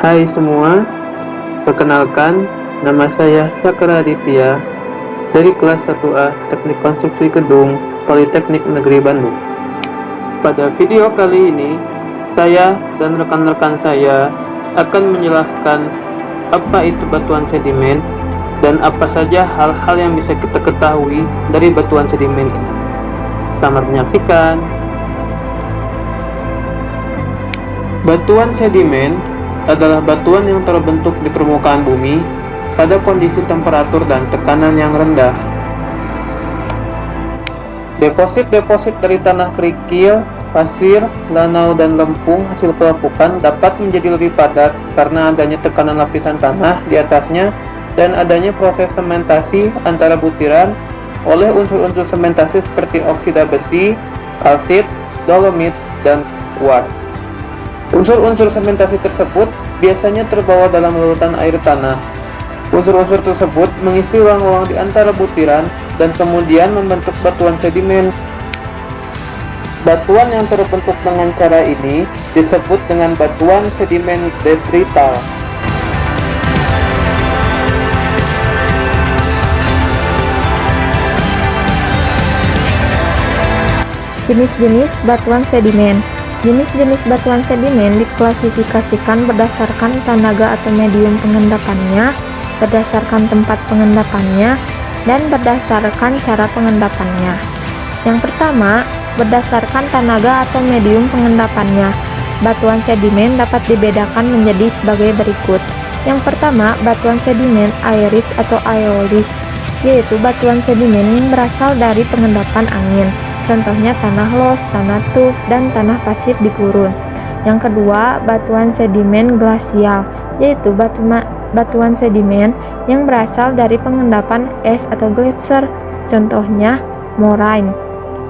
Hai semua, perkenalkan, nama saya Cakra Aditya dari kelas 1A Teknik Konstruksi Gedung Politeknik Negeri Bandung. Pada video kali ini, saya dan rekan-rekan saya akan menjelaskan apa itu batuan sedimen dan apa saja hal-hal yang bisa kita ketahui dari batuan sedimen ini. Selamat menyaksikan. Batuan sedimen adalah batuan yang terbentuk di permukaan bumi pada kondisi temperatur dan tekanan yang rendah. Deposit-deposit dari tanah kerikil, pasir, danau, dan lempung hasil pelapukan dapat menjadi lebih padat karena adanya tekanan lapisan tanah di atasnya dan adanya proses sementasi antara butiran oleh unsur-unsur sementasi seperti oksida besi, kalsit, dolomit, dan kuarts. Unsur-unsur sementasi tersebut biasanya terbawa dalam larutan air tanah. Unsur-unsur tersebut mengisi ruang-ruang di antara butiran dan kemudian membentuk batuan sedimen. Batuan yang terbentuk dengan cara ini disebut dengan batuan sedimen detrital. Jenis-jenis batuan sedimen. Jenis-jenis batuan sedimen diklasifikasikan berdasarkan tenaga atau medium pengendapannya, berdasarkan tempat pengendapannya, dan berdasarkan cara pengendapannya. Yang pertama, berdasarkan tenaga atau medium pengendapannya. Batuan sedimen dapat dibedakan menjadi sebagai berikut. Yang pertama, batuan sedimen airis atau aeolis, yaitu batuan sedimen yang berasal dari pengendapan angin. Contohnya tanah los, tanah tuf, dan tanah pasir di gurun. Yang kedua, batuan sedimen glasial, yaitu batuan sedimen yang berasal dari pengendapan es atau gletser. Contohnya moraine.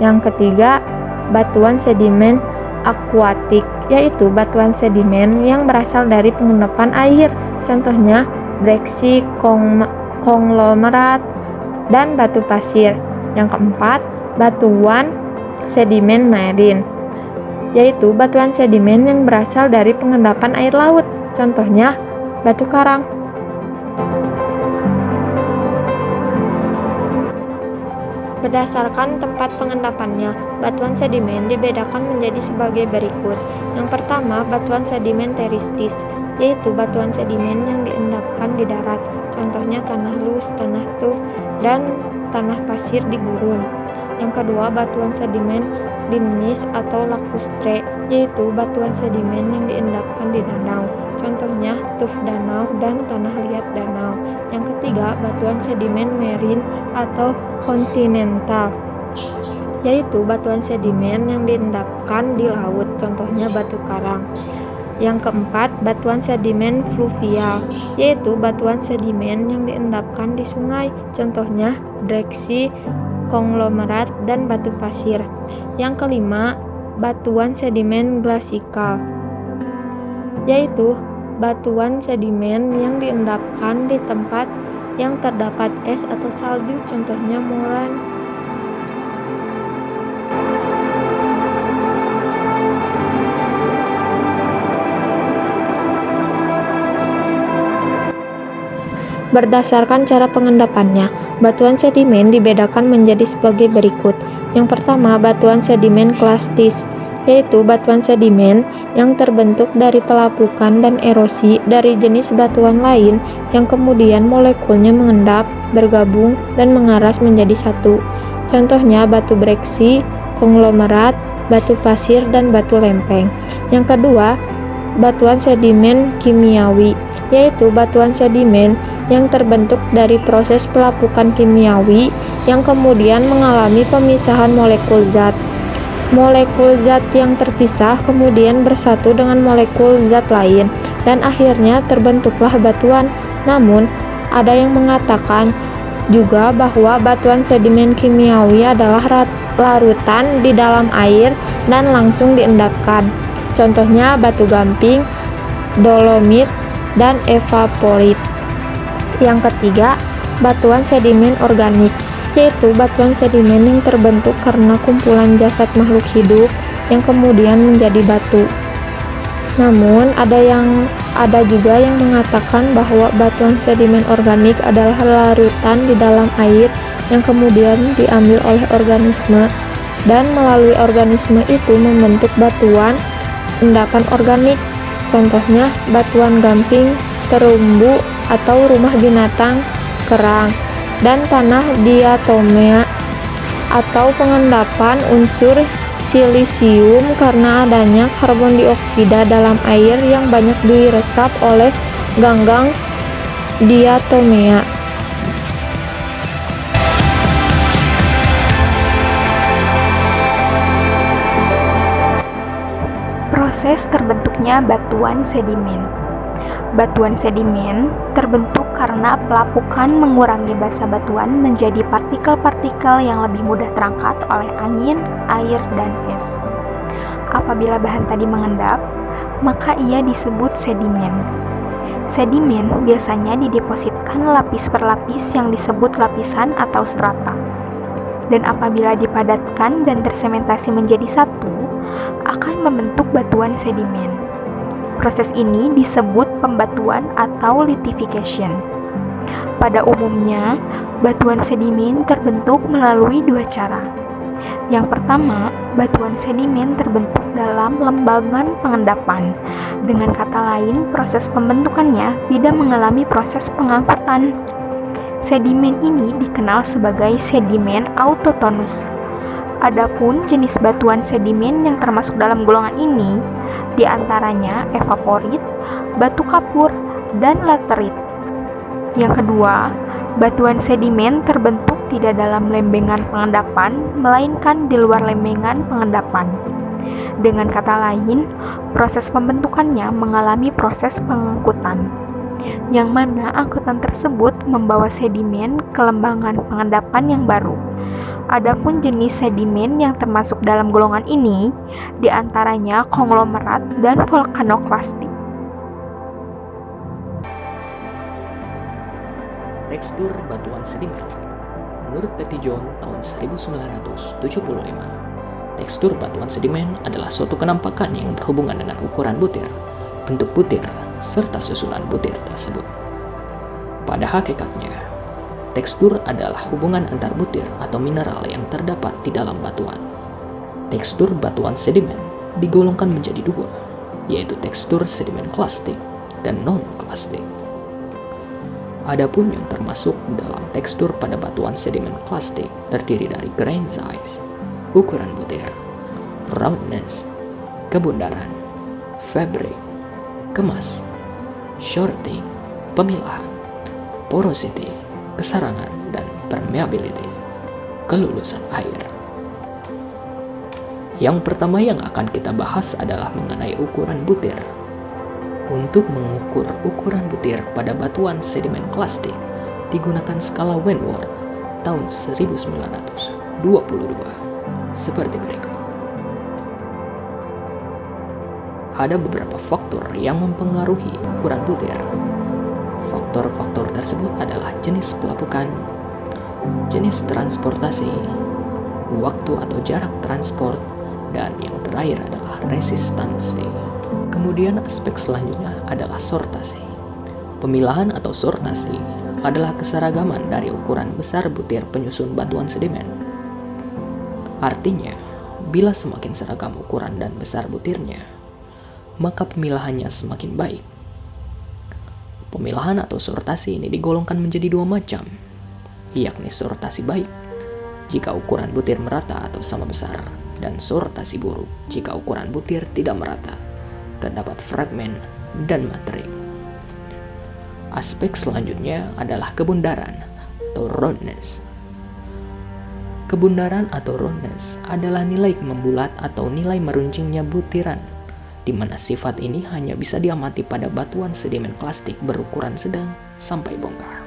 Yang ketiga, batuan sedimen akuatik, yaitu batuan sedimen yang berasal dari pengendapan air. Contohnya breksi, konglomerat, dan batu pasir. Yang keempat, batuan sedimen marine, yaitu batuan sedimen yang berasal dari pengendapan air laut. Contohnya batu karang. Berdasarkan tempat pengendapannya, batuan sedimen dibedakan menjadi sebagai berikut. Yang pertama, batuan sedimen teristis, yaitu batuan sedimen yang diendapkan di darat. Contohnya tanah lus, tanah tuf, dan tanah pasir di gurun. Yang kedua, batuan sedimen limnis atau lacustre, yaitu batuan sedimen yang diendapkan di danau. Contohnya tuf danau dan tanah liat danau. Yang ketiga, batuan sedimen marine atau kontinental, yaitu batuan sedimen yang diendapkan di laut. Contohnya batu karang. Yang keempat, batuan sedimen fluvial, yaitu batuan sedimen yang diendapkan di sungai. Contohnya breksi, konglomerat, dan batu pasir. Yang kelima, batuan sedimen glasikal, yaitu batuan sedimen yang diendapkan di tempat yang terdapat es atau salju. Contohnya moraine. Berdasarkan cara pengendapannya, batuan sedimen dibedakan menjadi sebagai berikut. Yang pertama, batuan sedimen klastis, yaitu batuan sedimen yang terbentuk dari pelapukan dan erosi dari jenis batuan lain yang kemudian molekulnya mengendap, bergabung, dan mengaras menjadi satu. Contohnya batu breksi, konglomerat, batu pasir, dan batu lempeng. Yang kedua, batuan sedimen kimiawi, yaitu batuan sedimen yang terbentuk dari proses pelapukan kimiawi yang kemudian mengalami pemisahan molekul zat. Molekul zat yang terpisah kemudian bersatu dengan molekul zat lain dan akhirnya terbentuklah batuan. Namun, ada yang mengatakan juga bahwa batuan sedimen kimiawi adalah larutan di dalam air dan langsung diendapkan. Contohnya batu gamping, dolomit, dan evaporit. Yang ketiga, batuan sedimen organik, yaitu batuan sedimen yang terbentuk karena kumpulan jasad makhluk hidup yang kemudian menjadi batu. Namun, ada yang Ada juga yang mengatakan bahwa batuan sedimen organik adalah larutan di dalam air yang kemudian diambil oleh organisme dan melalui organisme itu membentuk batuan endapan organik. Contohnya batuan gamping, terumbu atau rumah binatang, kerang, dan tanah diatomea atau pengendapan unsur silisium karena adanya karbon dioksida dalam air yang banyak diresap oleh ganggang diatomea. Proses terbentuknya batuan sedimen. Batuan sedimen terbentuk karena pelapukan mengurangi basa batuan menjadi partikel-partikel yang lebih mudah terangkat oleh angin, air, dan es. Apabila bahan tadi mengendap, maka ia disebut sedimen. Sedimen biasanya didepositkan lapis per lapis yang disebut lapisan atau strata. Dan apabila dipadatkan dan tersementasi menjadi satu, akan membentuk batuan sedimen. Proses ini disebut pembatuan atau lithification. Pada umumnya, batuan sedimen terbentuk melalui dua cara. Yang pertama, batuan sedimen terbentuk dalam lembagan pengendapan. Dengan kata lain, proses pembentukannya tidak mengalami proses pengangkutan. Sedimen ini dikenal sebagai sedimen autotonus. Adapun jenis batuan sedimen yang termasuk dalam golongan ini, di antaranya evaporit, batu kapur, dan laterit. Yang kedua, batuan sedimen terbentuk tidak dalam lembengan pengendapan, melainkan di luar lembengan pengendapan. Dengan kata lain, proses pembentukannya mengalami proses pengangkutan, yang mana angkutan tersebut membawa sedimen ke lembangan pengendapan yang baru. Adapun jenis sedimen yang termasuk dalam golongan ini, diantaranya konglomerat dan vulkanoklastik. Tekstur batuan sedimen. Menurut Pettyjohn tahun 1975, tekstur batuan sedimen adalah suatu kenampakan yang berhubungan dengan ukuran butir, bentuk butir, serta susunan butir tersebut. Pada hakikatnya, tekstur adalah hubungan antar butir atau mineral yang terdapat di dalam batuan. Tekstur batuan sedimen digolongkan menjadi dua, yaitu tekstur sedimen klastik dan non-klastik. Adapun yang termasuk dalam tekstur pada batuan sedimen klastik terdiri dari grain size, ukuran butir, roundness, kebundaran, fabric, kemas, shorting, pemilahan, porosity, kesarangan, dan permeability, kelulusan air. Yang pertama yang akan kita bahas adalah mengenai ukuran butir. Untuk mengukur ukuran butir pada batuan sedimen klastik, digunakan skala Wentworth tahun 1922 seperti berikut. Ada beberapa faktor yang mempengaruhi ukuran butir. Faktor-faktor tersebut adalah jenis pelapukan, jenis transportasi, waktu atau jarak transport, dan yang terakhir adalah resistansi. Kemudian aspek selanjutnya adalah sortasi. Pemilahan atau sortasi adalah keseragaman dari ukuran besar butir penyusun batuan sedimen. Artinya, bila semakin seragam ukuran dan besar butirnya, maka pemilahannya semakin baik. Pemilahan atau sortasi ini digolongkan menjadi dua macam, yakni sortasi baik jika ukuran butir merata atau sama besar, dan sortasi buruk jika ukuran butir tidak merata, terdapat fragmen dan matrik. Aspek selanjutnya adalah kebundaran atau roundness. Kebundaran atau roundness adalah nilai membulat atau nilai meruncingnya butiran, di mana sifat ini hanya bisa diamati pada batuan sedimen klastik berukuran sedang sampai bongkar.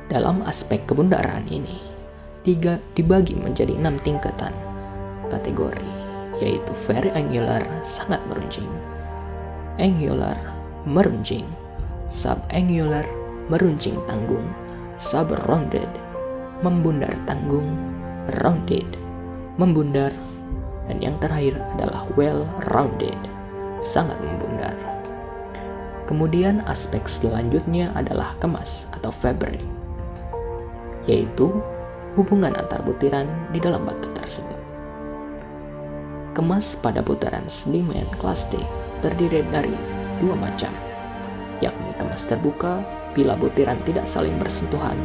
Dalam aspek kebundaran ini, dibagi menjadi 6 tingkatan kategori, yaitu very angular, sangat meruncing, angular, meruncing, subangular, meruncing tanggung, subrounded, membundar tanggung, rounded, membundar, dan yang terakhir adalah well-rounded, sangat membundar. Kemudian aspek selanjutnya adalah kemas atau fabric, yaitu hubungan antar butiran di dalam batu tersebut. Kemas pada butiran sedimen kelas D terdiri dari dua macam, yakni kemas terbuka bila butiran tidak saling bersentuhan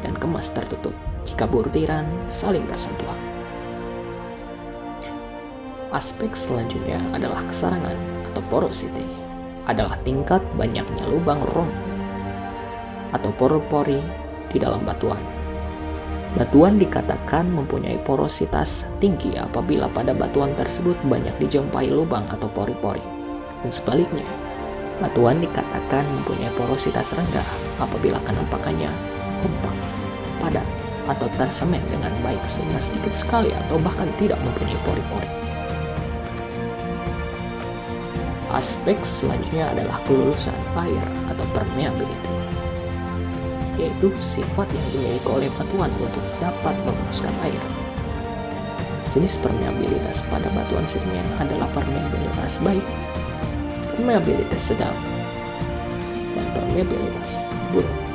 dan kemas tertutup jika butiran saling bersentuhan. Aspek selanjutnya adalah kesarangan atau porosity, adalah tingkat banyaknya lubang rom atau pori-pori di dalam batuan. Batuan dikatakan mempunyai porositas tinggi apabila pada batuan tersebut banyak dijumpai lubang atau pori-pori. Dan sebaliknya, batuan dikatakan mempunyai porositas rendah apabila kenampakannya kompak, padat, atau tersemen dengan baik sehingga sedikit sekali atau bahkan tidak mempunyai pori-pori. Aspek selanjutnya adalah kelulusan air atau permeability, yaitu sifat yang dimiliki oleh batuan untuk dapat menghembuskan air. Jenis permeabilitas pada batuan sedimen adalah permeabilitas baik, permeabilitas sedang, dan permeabilitas buruk.